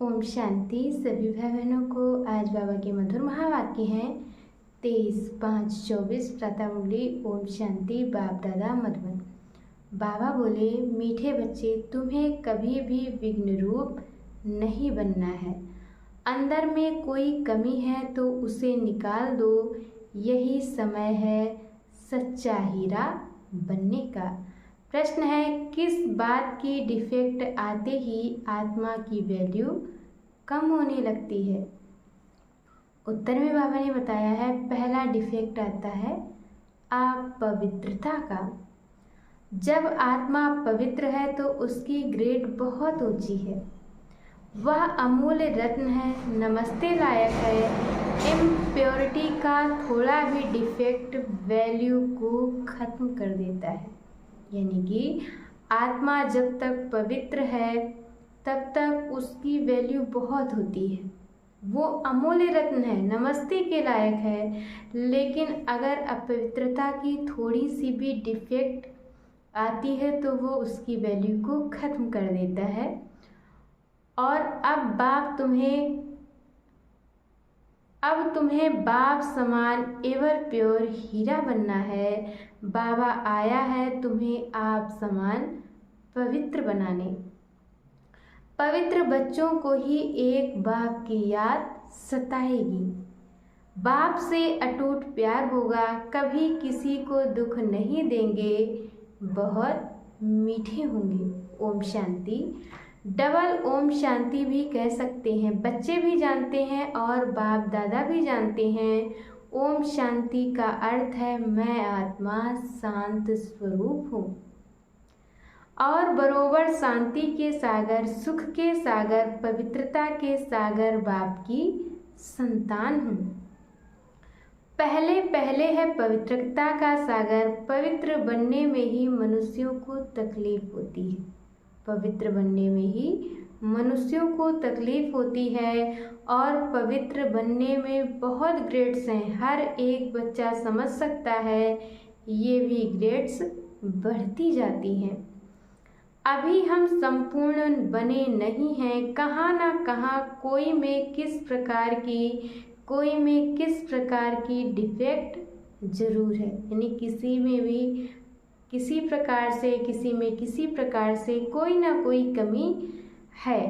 ओम शांति। सभी भाई बहनों को आज बाबा के मधुर महावाक्य हैं 23/5/24 प्रातः मुरली। ओम शांति। बाप दादा मधुबन। बाबा बोले, मीठे बच्चे, तुम्हें कभी भी विघ्न रूप नहीं बनना है। अंदर में कोई कमी है तो उसे निकाल दो। यही समय है सच्चा हीरा बनने का। प्रश्न है, किस बात की डिफेक्ट आते ही आत्मा की वैल्यू कम होने लगती है? उत्तर में बाबा ने बताया है, पहला डिफेक्ट आता है अपवित्रता का। जब आत्मा पवित्र है तो उसकी ग्रेड बहुत ऊंची है। वह अमूल्य रत्न है, नमस्ते लायक है। इम्प्योरिटी का थोड़ा भी डिफेक्ट वैल्यू को खत्म कर देता है। यानी कि आत्मा जब तक पवित्र है तब तक उसकी वैल्यू बहुत होती है। वो अमूल्य रत्न है, नमस्ते के लायक है। लेकिन अगर अपवित्रता की थोड़ी सी भी डिफेक्ट आती है तो वो उसकी वैल्यू को खत्म कर देता है। और अब तुम्हें बाप समान एवर प्योर हीरा बनना है। बाबा आया है तुम्हें आप समान पवित्र बनाने। पवित्र बच्चों को ही एक बाप की याद सताएगी। बाप से अटूट प्यार होगा, कभी किसी को दुख नहीं देंगे, बहुत मीठे होंगे। ओम शांति। डबल ओम शांति भी कह सकते हैं, बच्चे भी जानते हैं और बाप दादा भी जानते हैं। ओम शांति का अर्थ है मैं आत्मा शांत स्वरूप हूँ और बरोबर शांति के सागर, सुख के सागर, पवित्रता के सागर बाप की संतान हूँ। पहले पहले है पवित्रता का सागर। पवित्र बनने में ही मनुष्यों को तकलीफ होती है। पवित्र बनने में ही मनुष्यों को तकलीफ होती है और पवित्र बनने में बहुत ग्रेड्स हैं। हर एक बच्चा समझ सकता है, ये भी ग्रेड्स बढ़ती जाती हैं। अभी हम संपूर्ण बने नहीं हैं। कहाँ ना कहाँ कोई में किस प्रकार की डिफेक्ट जरूर है। यानी किसी में भी किसी प्रकार से, किसी में किसी प्रकार से कोई ना कोई कमी है।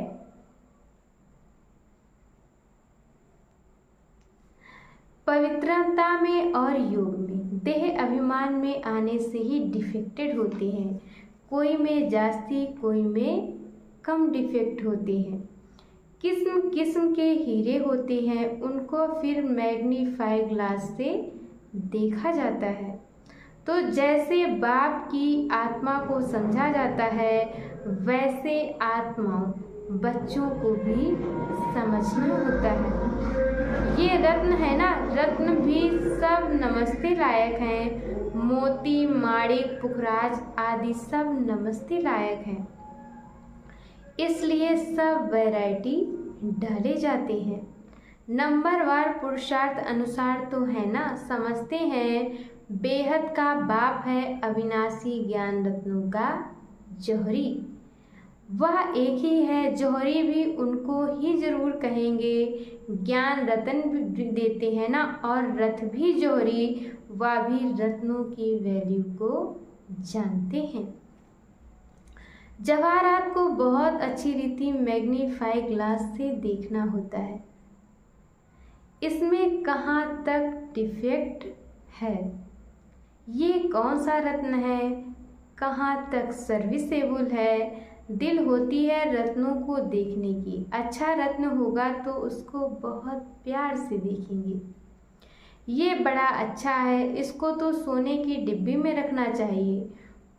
पवित्रता में और योग में देह अभिमान में आने से ही डिफेक्टेड होते हैं। कोई में जास्ती, कोई में कम डिफेक्ट होते हैं। किस्म किस्म के हीरे होते हैं, उनको फिर मैग्नीफाई ग्लास से देखा जाता है। तो जैसे बाप की आत्मा को समझा जाता है, वैसे आत्माओं बच्चों को भी समझना होता है। ये रत्न है ना, रत्न भी सब नमस्ते लायक हैं। मोती, माणिक, पुखराज आदि सब नमस्ते लायक हैं। इसलिए सब वैरायटी डाले जाते हैं। नंबरवार पुरुषार्थ अनुसार तो है ना, समझते हैं बेहद का बाप है अविनाशी ज्ञान रत्नों का जौहरी। वह एक ही है, जौहरी भी उनको ही जरूर कहेंगे। ज्ञान रतन भी देते हैं ना, और रथ भी जौहरी, वह भी रत्नों की वैल्यू को जानते हैं। जवाहरात को बहुत अच्छी रीति मैग्नीफाई ग्लास से देखना होता है। इसमें कहाँ तक डिफेक्ट है, ये कौन सा रत्न है, कहाँ तक सर्विसेबल है। दिल होती है रत्नों को देखने की। अच्छा रत्न होगा तो उसको बहुत प्यार से देखेंगे। ये बड़ा अच्छा है, इसको तो सोने की डिब्बी में रखना चाहिए।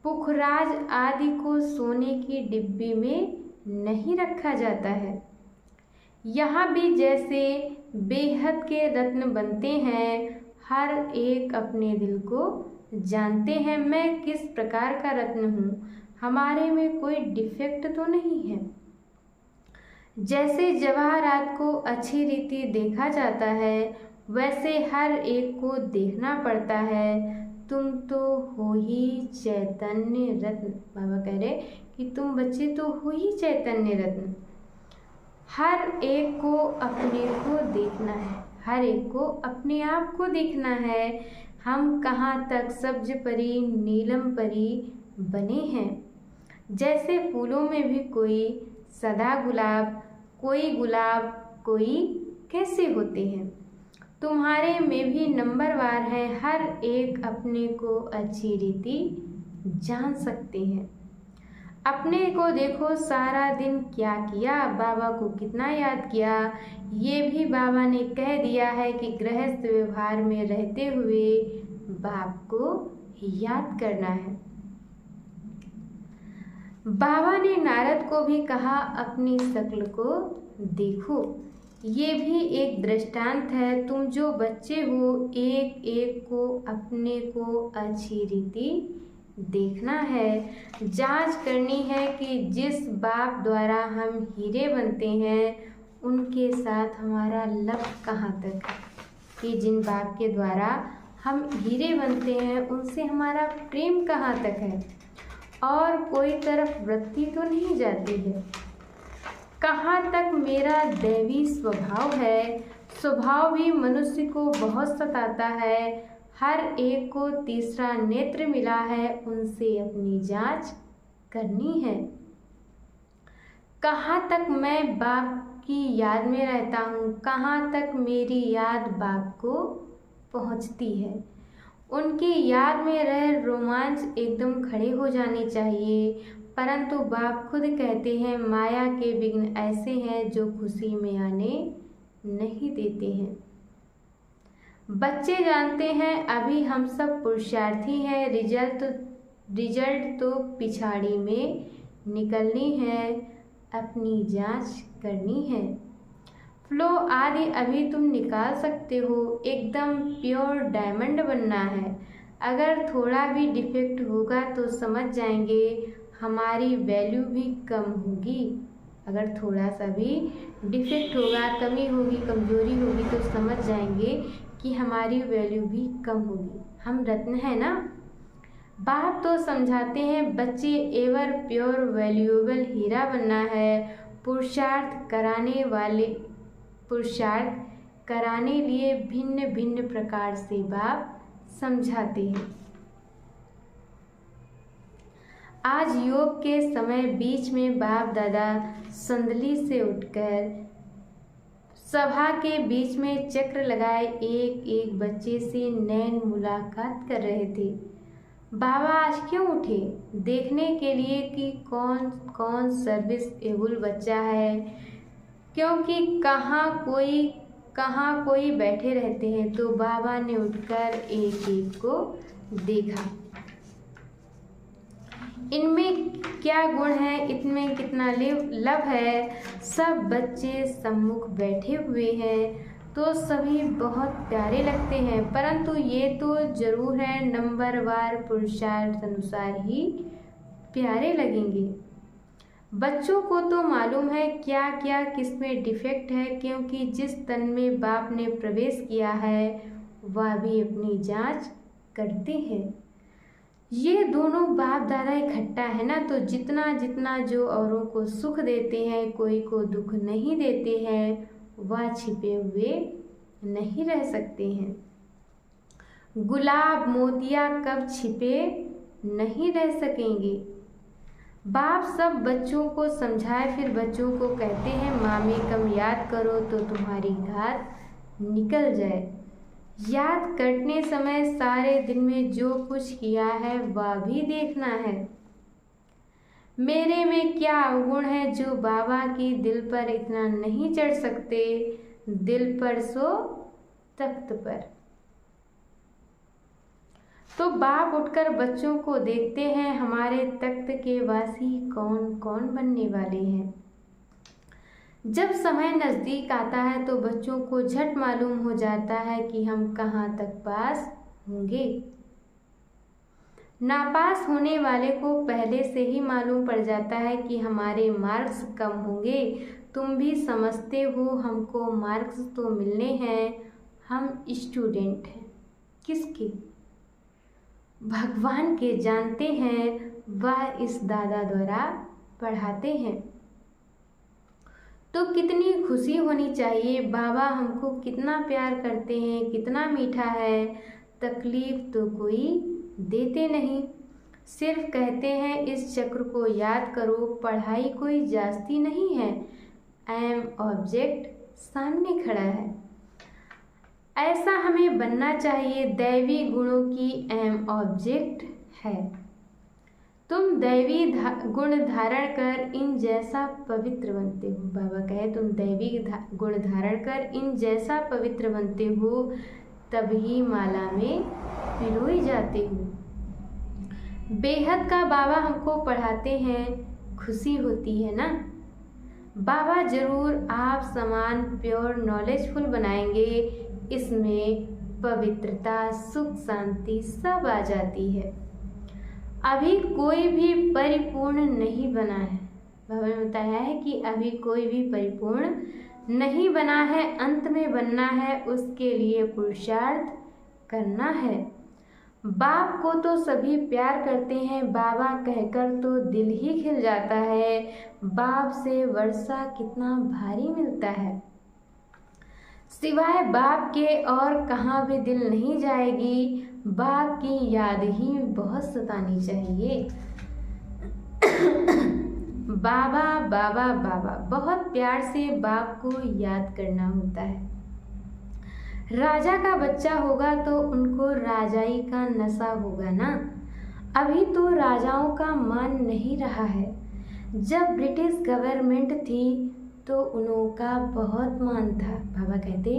पुखराज आदि को सोने की डिब्बी में नहीं रखा जाता है। यहाँ भी जैसे बेहद के रत्न बनते हैं, हर एक अपने दिल को जानते हैं मैं किस प्रकार का रत्न हूँ, हमारे में कोई डिफेक्ट तो नहीं है। जैसे जवाहरात को अच्छी रीति देखा जाता है, वैसे हर एक को देखना पड़ता है। तुम तो हो ही चैतन्य रत्न। बाबा कह रहे कि तुम बच्चे तो हो ही चैतन्य रत्न। हर एक को अपने को देखना है, हर एक को अपने आप को देखना है। हम कहाँ तक सब्ज परी नीलम परी बने हैं। जैसे फूलों में भी कोई सदा गुलाब, कोई गुलाब कोई कैसे होते हैं। तुम्हारे में भी नंबरवार है, हर एक अपने को अच्छी रीति जान सकते हैं। अपने को देखो सारा दिन क्या किया, बाबा को कितना याद किया। ये भी बाबा ने कह दिया है कि गृहस्थ व्यवहार में रहते हुए बाप को याद करना है। बाबा ने नारद को भी कहा अपनी शक्ल को देखो। ये भी एक दृष्टांत है। तुम जो बच्चे हो एक एक को अपने को अच्छी रीति देखना है, जांच करनी है कि जिस बाप द्वारा हम हीरे बनते हैं उनके साथ हमारा लव कहाँ तक है, कि जिन बाप के द्वारा हम हीरे बनते हैं उनसे हमारा प्रेम कहाँ तक है और कोई तरफ वृत्ति तो नहीं जाती है। कहाँ तक मेरा दैवी स्वभाव है। स्वभाव भी मनुष्य को बहुत सताता है। हर एक को तीसरा नेत्र मिला है, उनसे अपनी जांच करनी है। कहाँ तक मैं बाप की याद में रहता हूँ, कहाँ तक मेरी याद बाप को पहुँचती है। उनकी याद में रह रोमांच एकदम खड़े हो जाने चाहिए, परंतु बाप खुद कहते हैं माया के विघ्न ऐसे हैं जो खुशी में आने नहीं देते हैं। बच्चे जानते हैं अभी हम सब पुरुषार्थी हैं, रिजल्ट तो पिछाड़ी में निकलनी है, अपनी जांच करनी है। फ्लो आदि अभी तुम निकाल सकते हो, एकदम प्योर डायमंड बनना है। अगर थोड़ा भी डिफेक्ट होगा तो समझ जाएंगे हमारी वैल्यू भी कम होगी। अगर थोड़ा सा भी डिफेक्ट होगा, कमी होगी, कमजोरी होगी तो समझ जाएंगे कि हमारी वैल्यू भी कम होगी। हम रत्न है ना। बाप तो समझाते हैं बच्चे एवर प्योर वैल्यूएबल हीरा बनना है। पुरुषार्थ कराने लिए भिन्न भिन्न प्रकार से बाप समझाते हैं। आज योग के समय बीच में बाप दादा संदली से उठकर सभा के बीच में चक्र लगाए एक एक बच्चे से नैन मुलाकात कर रहे थे। बाबा आज क्यों उठे? देखने के लिए कि कौन कौन सर्विस एबल बच्चा है, क्योंकि कहाँ कोई बैठे रहते हैं। तो बाबा ने उठकर एक एक को देखा। इनमें क्या गुण है, इनमें कितना लव है। सब बच्चे सम्मुख बैठे हुए हैं तो सभी बहुत प्यारे लगते हैं, परंतु ये तो जरूर है नंबरवार पुरुषार्थ अनुसार ही प्यारे लगेंगे। बच्चों को तो मालूम है क्या क्या किसमें डिफेक्ट है, क्योंकि जिस तन में बाप ने प्रवेश किया है वह भी अपनी जांच करते हैं। ये दोनों बाप दादा इकट्ठा है ना, तो जितना जितना जो औरों को सुख देते हैं, कोई को दुख नहीं देते हैं, वह छिपे हुए नहीं रह सकते हैं। गुलाब मोतिया कब छिपे नहीं रह सकेंगे। बाप सब बच्चों को समझाए फिर बच्चों को कहते हैं मामी कम याद करो तो तुम्हारी घात निकल जाए। याद करने समय सारे दिन में जो कुछ किया है वह भी देखना है। मेरे में क्या अवगुण है जो बाबा की दिल पर इतना नहीं चढ़ सकते। दिल पर सो तख्त पर। तो बाप उठकर बच्चों को देखते हैं हमारे तख्त के वासी कौन कौन बनने वाले हैं। जब समय नज़दीक आता है तो बच्चों को झट मालूम हो जाता है कि हम कहाँ तक पास होंगे। नापास होने वाले को पहले से ही मालूम पड़ जाता है कि हमारे मार्क्स कम होंगे। तुम भी समझते हो हमको मार्क्स तो मिलने हैं, हम स्टूडेंट हैं। किसके? भगवान के जानते हैं, वह इस दादा द्वारा पढ़ाते हैं। तो कितनी खुशी होनी चाहिए, बाबा हमको कितना प्यार करते हैं, कितना मीठा है। तकलीफ तो कोई देते नहीं, सिर्फ कहते हैं इस चक्र को याद करो, पढ़ाई कोई जास्ती नहीं है, एम ऑब्जेक्ट सामने खड़ा है। ऐसा हमें बनना चाहिए, दैवी गुणों की एम ऑब्जेक्ट है। तुम दैवी गुण धारण कर इन जैसा पवित्र बनते हो। बाबा कहे तुम दैवी गुण धारण कर इन जैसा पवित्र बनते हो, तभी माला में पिरोई जाते हो। बेहद का बाबा हमको पढ़ाते हैं, खुशी होती है ना। बाबा जरूर आप समान प्योर नॉलेजफुल बनाएंगे, इसमें पवित्रता, सुख, शांति सब आ जाती है। अभी कोई भी परिपूर्ण नहीं बना है। बाबा ने बताया है कि अभी कोई भी परिपूर्ण नहीं बना है, अंत में बनना है, उसके लिए पुरुषार्थ करना है। बाप को तो सभी प्यार करते हैं, बाबा कहकर तो दिल ही खिल जाता है। बाप से वर्षा कितना भारी मिलता है, सिवाय बाप के और कहाँ भी दिल नहीं जाएगी। बाप की याद ही बहुत सतानी चाहिए। बाबा बाबा बाबा, बहुत प्यार से बाप को याद करना होता है। राजा का बच्चा होगा तो उनको राजाई का नशा होगा ना। अभी तो राजाओं का मान नहीं रहा है। जब ब्रिटिश गवर्नमेंट थी तो उनका बहुत मान था। बाबा कहते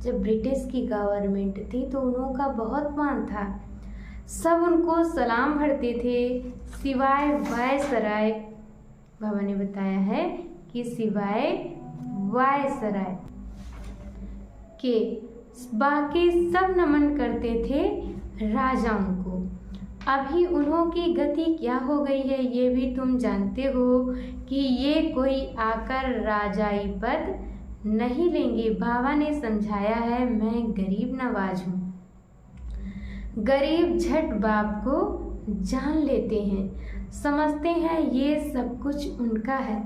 जब ब्रिटिश की गवर्नमेंट थी तो उनका बहुत मान था, सब उनको सलाम भरते थे, सिवाय वायसराय। बाबा ने बताया है कि सिवाय वायसराय के बाकी सब नमन करते थे राजाओं को। अभी उन्हों की गति क्या हो गई है ये भी तुम जानते हो कि ये कोई आकर राजाई पद नहीं लेंगे। बाबा ने समझाया है मैं गरीब नवाज हूँ। गरीब झट बाप को जान लेते हैं, समझते हैं ये सब कुछ उनका है।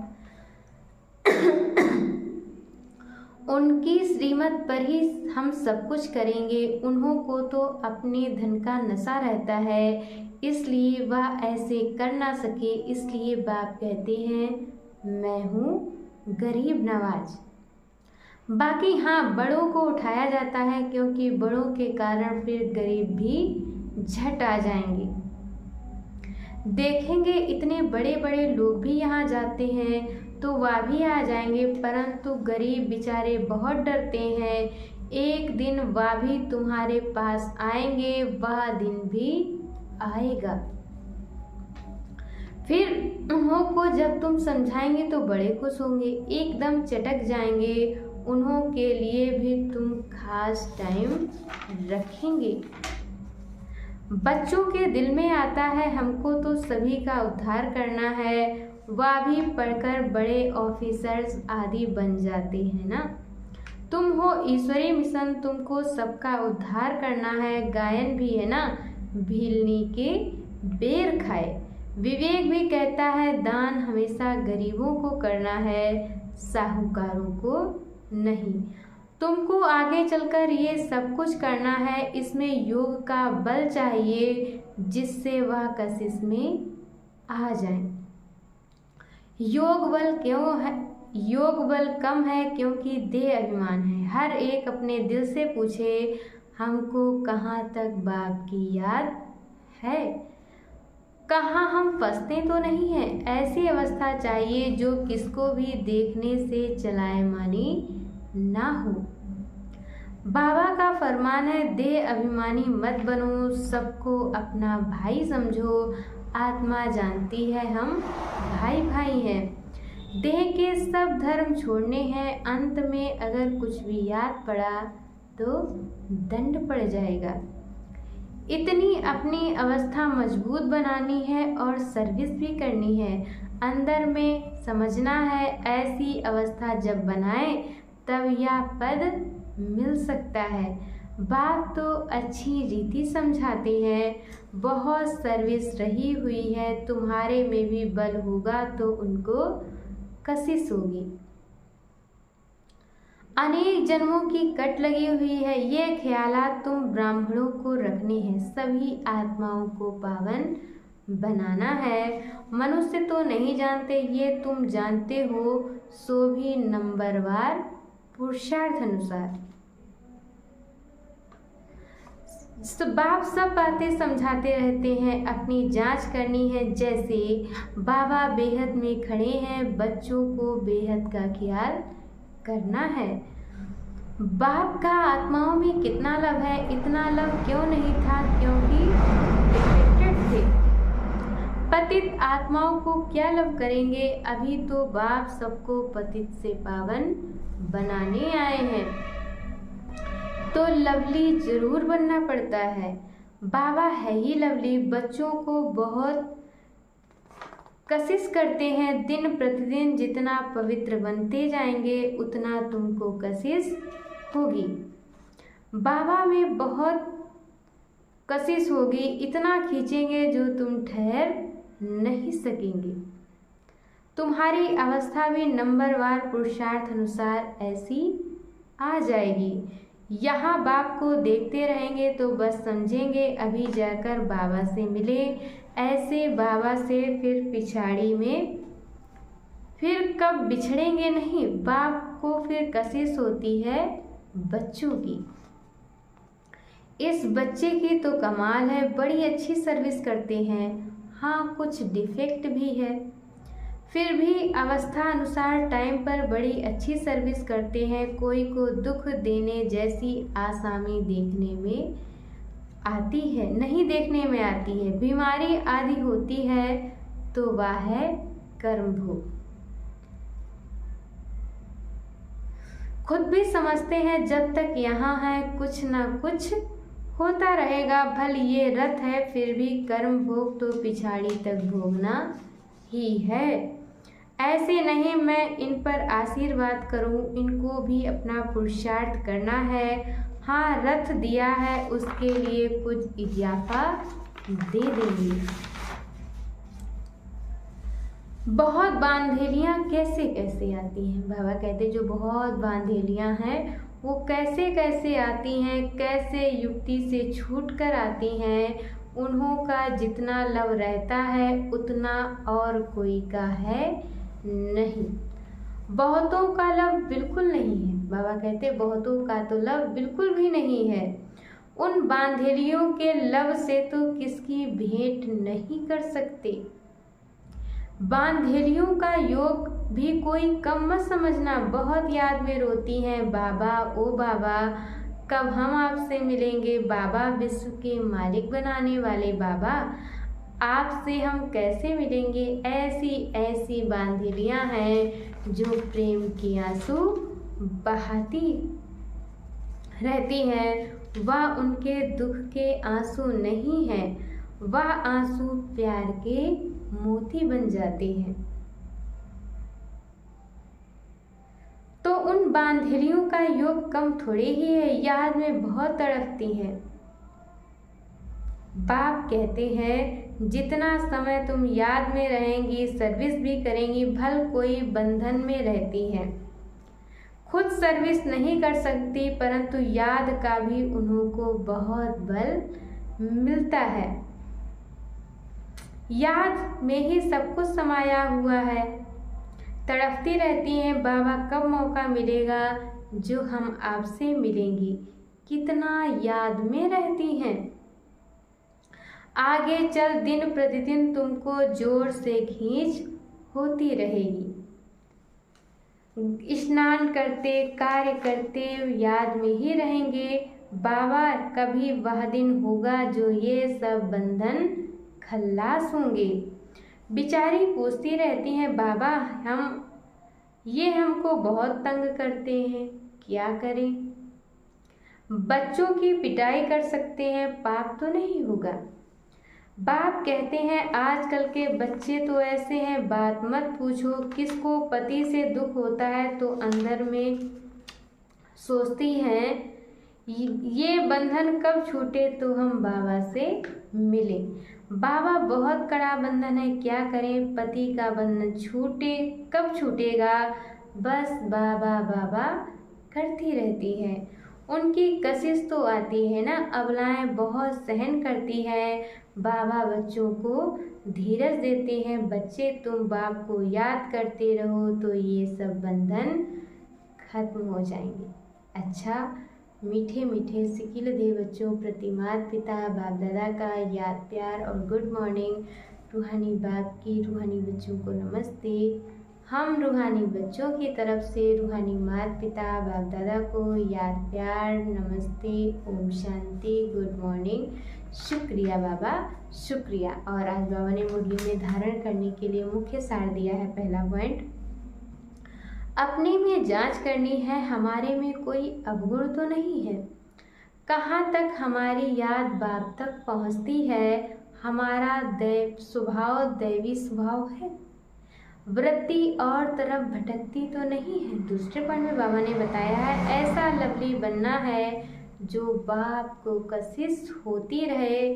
उनकी श्रीमत पर ही हम सब कुछ करेंगे। उन्हों को तो अपने धन का नशा रहता है, इसलिए वह ऐसे कर ना सके, इसलिए बाप कहते हैं मैं हूँ गरीब नवाज। बाकी हाँ, बड़ों को उठाया जाता है क्योंकि बड़ों के कारण फिर गरीब भी झट आ जाएंगे। देखेंगे इतने बड़े बड़े लोग भी यहाँ जाते हैं तो वह भी आ जाएंगे, परंतु गरीब बेचारे बहुत डरते हैं। एक दिन वह भी तुम्हारे पास आएंगे, वह दिन भी आएगा। फिर उन्हों को जब तुम समझाएंगे तो बड़े खुश होंगे, एकदम चटक जाएंगे। उन्हों के लिए भी तुम खास टाइम रखेंगे। बच्चों के दिल में आता है हमको तो सभी का उद्धार करना है, वह भी पढ़कर बड़े ऑफिसर्स आदि बन जाते हैं ना। तुम हो ईश्वरी मिशन, तुमको सबका उद्धार करना है। गायन भी है ना, भीलनी के बेर खाए। विवेक भी कहता है दान हमेशा गरीबों को करना है, साहूकारों को नहीं। तुमको आगे चलकर ये सब कुछ करना है, इसमें योग का बल चाहिए जिससे वह कशिश में आ जाए। योग बल क्यों है? योग बल कम है क्योंकि देह अभिमान है। हर एक अपने दिल से पूछे हमको कहाँ तक बाप की याद है, कहाँ हम फंसते तो नहीं है। ऐसी अवस्था चाहिए जो किसको भी देखने से चलायमानी ना हो। बाबा का फरमान है देह अभिमानी मत बनो, सबको अपना भाई समझो। आत्मा जानती है हम भाई भाई हैं। देह के सब धर्म छोड़ने हैं, अंत में अगर कुछ भी याद पड़ा तो दंड पड़ जाएगा। इतनी अपनी अवस्था मजबूत बनानी है और सर्विस भी करनी है। अंदर में समझना है ऐसी अवस्था जब बनाए तब यह पद मिल सकता है। बाप तो अच्छी रीति समझाते हैं, बहुत सर्विस रही हुई है, तुम्हारे में भी बल होगा तो उनको कशिश होगी। अनेक जन्मों की कट लगी हुई है। ये ख्यालात तुम ब्राह्मणों को रखने हैं। सभी आत्माओं को पावन बनाना है। मनुष्य तो नहीं जानते, ये तुम जानते हो, सो भी नंबरवार पुरुषार्थ अनुसार। बाप सब बातें समझाते रहते हैं, अपनी जांच करनी है। जैसे बाबा बेहद में खड़े हैं, बच्चों को बेहद का ख्याल करना है। बाप का आत्माओं में कितना लव है? इतना लव क्यों नहीं था? क्योंकि डिफेक्टेड थे। पतित आत्माओं को क्या लव करेंगे? अभी तो बाप सबको पतित से पावन बनाने आए हैं, तो लवली जरूर बनना पड़ता है। बाबा है ही लवली। बच्चों को बहुत कशिश करते हैं। दिन प्रतिदिन जितना पवित्र बनते जाएंगे उतना तुमको कशिश होगी। बाबा में बहुत कशिश होगी, इतना खींचेंगे जो तुम ठहर नहीं सकेंगे। तुम्हारी अवस्था भी नंबरवार पुरुषार्थ अनुसार ऐसी आ जाएगी। यहाँ बाप को देखते रहेंगे तो बस समझेंगे अभी जाकर बाबा से मिले। ऐसे बाबा से फिर पिछाड़ी में फिर कब बिछड़ेंगे नहीं। बाप को फिर कशिश होती है बच्चों की। इस बच्चे की तो कमाल है, बड़ी अच्छी सर्विस करते हैं। हाँ, कुछ डिफेक्ट भी है, फिर भी अवस्था अनुसार टाइम पर बड़ी अच्छी सर्विस करते हैं। कोई को दुख देने जैसी आसामी देखने में आती है नहीं, देखने में आती है। बीमारी आदि होती है तो वह है कर्म भोग। खुद भी समझते हैं जब तक यहाँ है कुछ ना कुछ होता रहेगा। भल ये रथ है, फिर भी कर्म भोग तो पिछाड़ी तक भोगना ही है। ऐसे नहीं मैं इन पर आशीर्वाद करूं, इनको भी अपना पुरुषार्थ करना है। हाँ, रथ दिया है, उसके लिए कुछ इजाफा दे देंगे। बहुत बांधेलियाँ कैसे कैसे आती हैं? बाबा कहते जो बहुत बांधेलियाँ हैं वो कैसे कैसे आती हैं, कैसे युक्ति से छूट कर आती हैं। उन्हों का जितना लव रहता है उतना और कोई का है नहीं। बहुतों का लव बिल्कुल नहीं है। बाबा कहते बहुतों का तो लव बिल्कुल भी नहीं है। उन बांधेलियों के लव से तो किसकी भेंट नहीं कर सकते। बांधेलियों का योग भी कोई कम मत समझना। बहुत याद में रोती हैं, बाबा ओ बाबा कब हम आपसे मिलेंगे। बाबा विश्व के मालिक बनाने वाले बाबा, आपसे हम कैसे मिलेंगे। ऐसी ऐसी बांधेलियाँ हैं जो प्रेम के आंसू बहाती रहती हैं। वह उनके दुख के आंसू नहीं हैं, वह आंसू प्यार के मोती बन जाते हैं। तो उन बांधेलियों का योग कम थोड़े ही है, याद में बहुत तड़पती हैं। बाप कहते हैं जितना समय तुम याद में रहेंगी, सर्विस भी करेंगी, भल कोई बंधन में रहती है। खुद सर्विस नहीं कर सकती परंतु याद का भी उन्हों को बहुत बल मिलता है। याद में ही सब कुछ समाया हुआ है। तड़पती रहती हैं, बाबा कब मौका मिलेगा जो हम आपसे मिलेंगी। कितना याद में रहती हैं। आगे चल दिन प्रतिदिन तुमको जोर से खींच होती रहेगी। स्नान करते कार्य करते याद में ही रहेंगे। बाबा कभी वह दिन होगा जो ये सब बंधन खल्लास होंगे। बिचारी पूछती रहती हैं, बाबा ये हमको बहुत तंग करते हैं, क्या करें। बच्चों की पिटाई कर सकते हैं, पाप तो नहीं होगा। बाप कहते हैं आजकल के बच्चे तो ऐसे हैं, बात मत पूछो। किसको पति से दुख होता है तो अंदर में सोचती हैं ये बंधन कब छूटे तो हम बाबा से मिले। बाबा बहुत कड़ा बंधन है, क्या करें। पति का बंधन छूटे कब छूटेगा, बस बाबा बाबा करती रहती है। उनकी कशिश तो आती है ना, अबलाएं बहुत सहन करती है। बाबा बच्चों को धीरज देते हैं, बच्चे तुम बाप को याद करते रहो तो ये सब बंधन खत्म हो जाएंगे। अच्छा, मीठे मीठे सिकिल दे बच्चों प्रति माता पिता बाप दादा का याद प्यार और गुड मॉर्निंग। रूहानी बाप की रूहानी बच्चों को नमस्ते। हम रूहानी बच्चों की तरफ से रूहानी माता पिता बाप दादा को याद प्यार नमस्ते, ओम शांति, गुड मॉर्निंग, शुक्रिया बाबा, शुक्रिया। और आज बाबा ने मुरली में धारण करने के लिए मुख्य सार दिया है। पहला पॉइंट, अपने में जांच करनी है, हमारे में कोई अवगुण तो नहीं है। कहाँ तक हमारी याद बाप तक पहुँचती है, हमारा दैवी स्वभाव है, वृत्ति और तरफ भटकती तो नहीं है। दूसरे पॉइंट में बाबा ने बताया है, ऐसा लवली बनना है जो बाप को कशिश होती रहे,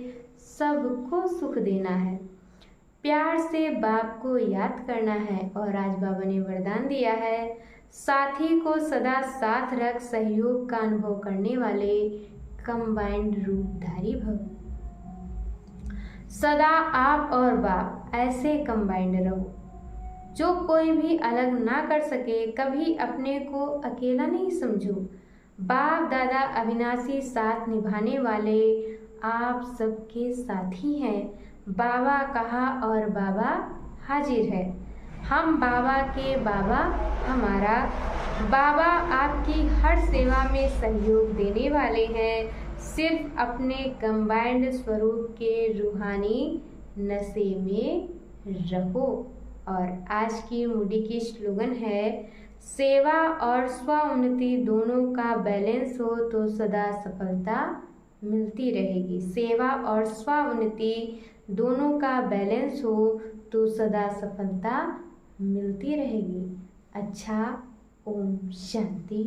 सबको सुख देना है, प्यार से बाप को याद करना है। और आज बाबा ने वरदान दिया है, साथी को सदा साथ रख, सहयोग का अनुभव करने वाले कंबाइंड रूपधारी भव। सदा आप और बाप ऐसे कंबाइंड रहो, जो कोई भी अलग ना कर सके। कभी अपने को अकेला नहीं समझो। बाप दादा अविनाशी साथ निभाने वाले आप सबके साथी हैं। बाबा कहा और बाबा हाजिर है। हम बाबा के बाबा, हमारा बाबा आपकी हर सेवा में सहयोग देने वाले हैं। सिर्फ अपने कंबाइंड स्वरूप के रूहानी नशे में रहो। और आज की मुडी की स्लोगन है, सेवा और स्व उन्नति दोनों का बैलेंस हो तो सदा सफलता मिलती रहेगी। सेवा और स्व उन्नति दोनों का बैलेंस हो तो सदा सफलता मिलती रहेगी। अच्छा, ओम शांति।